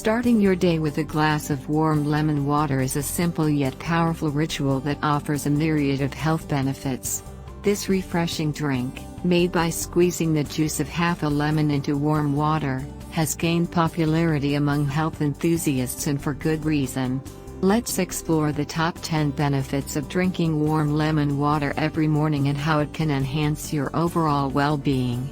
Starting your day with a glass of warm lemon water is a simple yet powerful ritual that offers a myriad of health benefits. This refreshing drink, made by squeezing the juice of half a lemon into warm water, has gained popularity among health enthusiasts, and for good reason. Let's explore the top 10 benefits of drinking warm lemon water every morning and how it can enhance your overall well-being.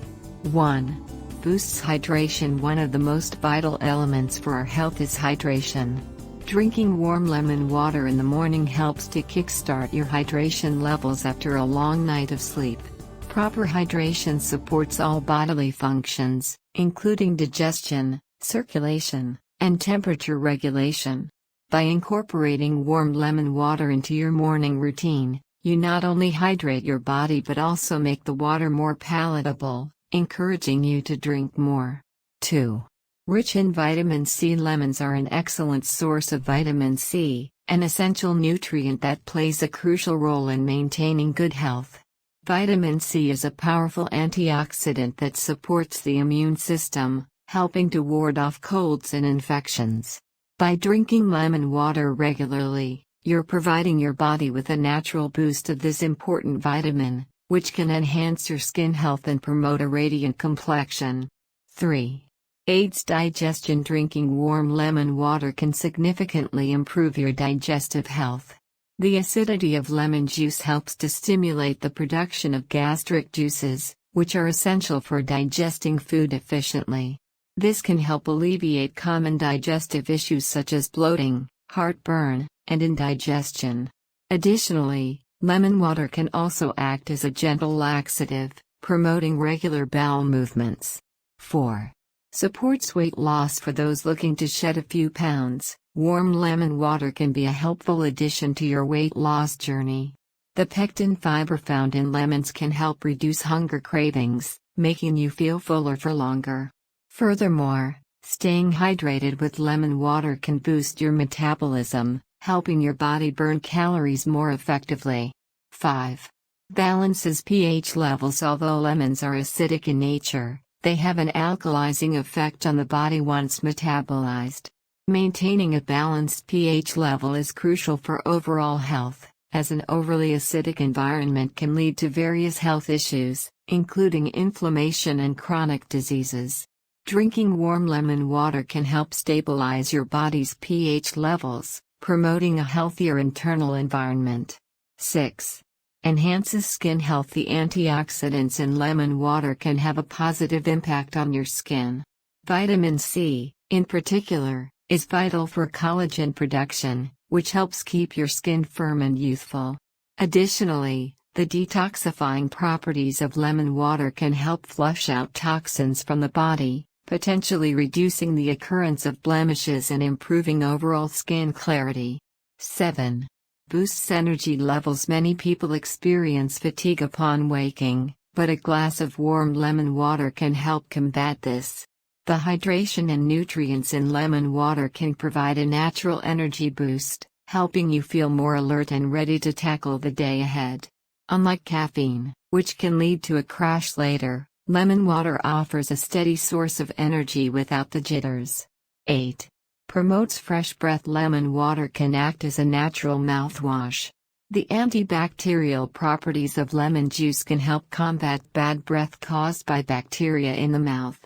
1. Boosts hydration. One of the most vital elements for our health is hydration. Drinking warm lemon water in the morning helps to kickstart your hydration levels after a long night of sleep. Proper hydration supports all bodily functions, including digestion, circulation, and temperature regulation. By incorporating warm lemon water into your morning routine, you not only hydrate your body but also make the water more palatable, encouraging you to drink more. 2. Rich in vitamin C. Lemons are an excellent source of vitamin C, an essential nutrient that plays a crucial role in maintaining good health. Vitamin C is a powerful antioxidant that supports the immune system, helping to ward off colds and infections. By drinking lemon water regularly, you're providing your body with a natural boost of this important vitamin, which can enhance your skin health and promote a radiant complexion. 3. Aids digestion. Drinking warm lemon water can significantly improve your digestive health. The acidity of lemon juice helps to stimulate the production of gastric juices, which are essential for digesting food efficiently. This can help alleviate common digestive issues such as bloating, heartburn, and indigestion. Additionally, lemon water can also act as a gentle laxative, promoting regular bowel movements. 4. Supports weight loss. For those looking to shed a few pounds, warm lemon water can be a helpful addition to your weight loss journey. The pectin fiber found in lemons can help reduce hunger cravings, making you feel fuller for longer. Furthermore, staying hydrated with lemon water can boost your metabolism, helping your body burn calories more effectively. 5. Balances pH levels. Although lemons are acidic in nature, they have an alkalizing effect on the body once metabolized. Maintaining a balanced pH level is crucial for overall health, as an overly acidic environment can lead to various health issues, including inflammation and chronic diseases. Drinking warm lemon water can help stabilize your body's pH levels, promoting a healthier internal environment. 6. Enhances skin health. The antioxidants in lemon water can have a positive impact on your skin. Vitamin C, in particular, is vital for collagen production, which helps keep your skin firm and youthful. Additionally, the detoxifying properties of lemon water can help flush out toxins from the body, potentially reducing the occurrence of blemishes and improving overall skin clarity. 7. Boosts energy levels. Many people experience fatigue upon waking, but a glass of warm lemon water can help combat this. The hydration and nutrients in lemon water can provide a natural energy boost, helping you feel more alert and ready to tackle the day ahead. Unlike caffeine, which can lead to a crash later, lemon water offers a steady source of energy without the jitters. 8. Promotes fresh breath. Lemon water can act as a natural mouthwash. The antibacterial properties of lemon juice can help combat bad breath caused by bacteria in the mouth.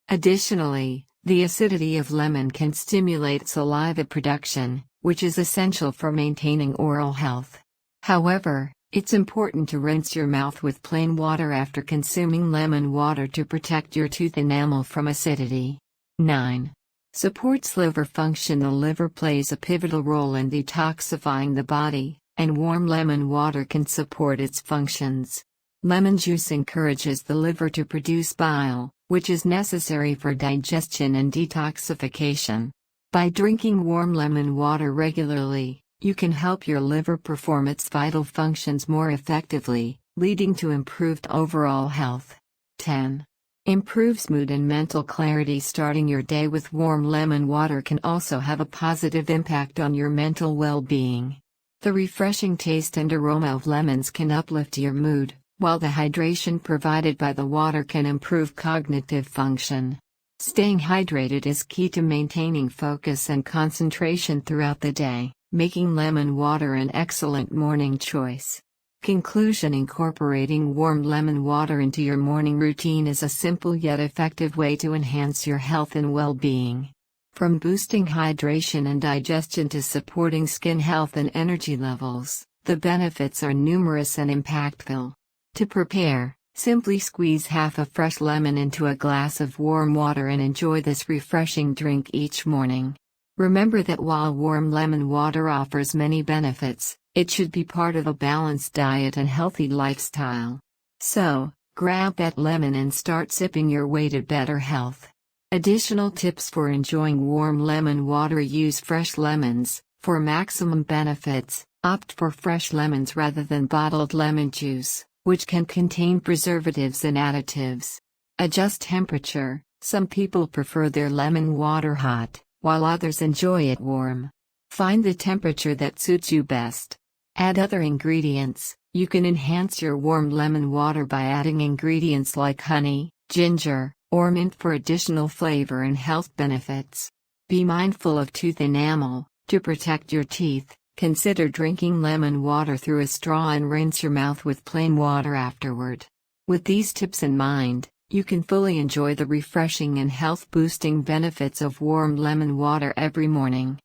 Additionally, the acidity of lemon can stimulate saliva production, which is essential for maintaining oral health. However, it's important to rinse your mouth with plain water after consuming lemon water to protect your tooth enamel from acidity. 9. Supports liver function. The liver plays a pivotal role in detoxifying the body, and warm lemon water can support its functions. Lemon juice encourages the liver to produce bile, which is necessary for digestion and detoxification. By drinking warm lemon water regularly, you can help your liver perform its vital functions more effectively, leading to improved overall health. 10. Improves mood and mental clarity. Starting your day with warm lemon water can also have a positive impact on your mental well-being. The refreshing taste and aroma of lemons can uplift your mood, while the hydration provided by the water can improve cognitive function. Staying hydrated is key to maintaining focus and concentration throughout the day, making lemon water an excellent morning choice. Conclusion: incorporating warm lemon water into your morning routine is a simple yet effective way to enhance your health and well-being. From boosting hydration and digestion to supporting skin health and energy levels, the benefits are numerous and impactful. To prepare, simply squeeze half a fresh lemon into a glass of warm water and enjoy this refreshing drink each morning. Remember that while warm lemon water offers many benefits, it should be part of a balanced diet and healthy lifestyle. So, grab that lemon and start sipping your way to better health. Additional tips for enjoying warm lemon water: use fresh lemons. For maximum benefits, opt for fresh lemons rather than bottled lemon juice, which can contain preservatives and additives. Adjust temperature: some people prefer their lemon water hot, while others enjoy it warm. Find the temperature that suits you best. Add other ingredients: you can enhance your warm lemon water by adding ingredients like honey, ginger, or mint for additional flavor and health benefits. Be mindful of tooth enamel. To protect your teeth, consider drinking lemon water through a straw and rinse your mouth with plain water afterward. With these tips in mind, you can fully enjoy the refreshing and health-boosting benefits of warm lemon water every morning.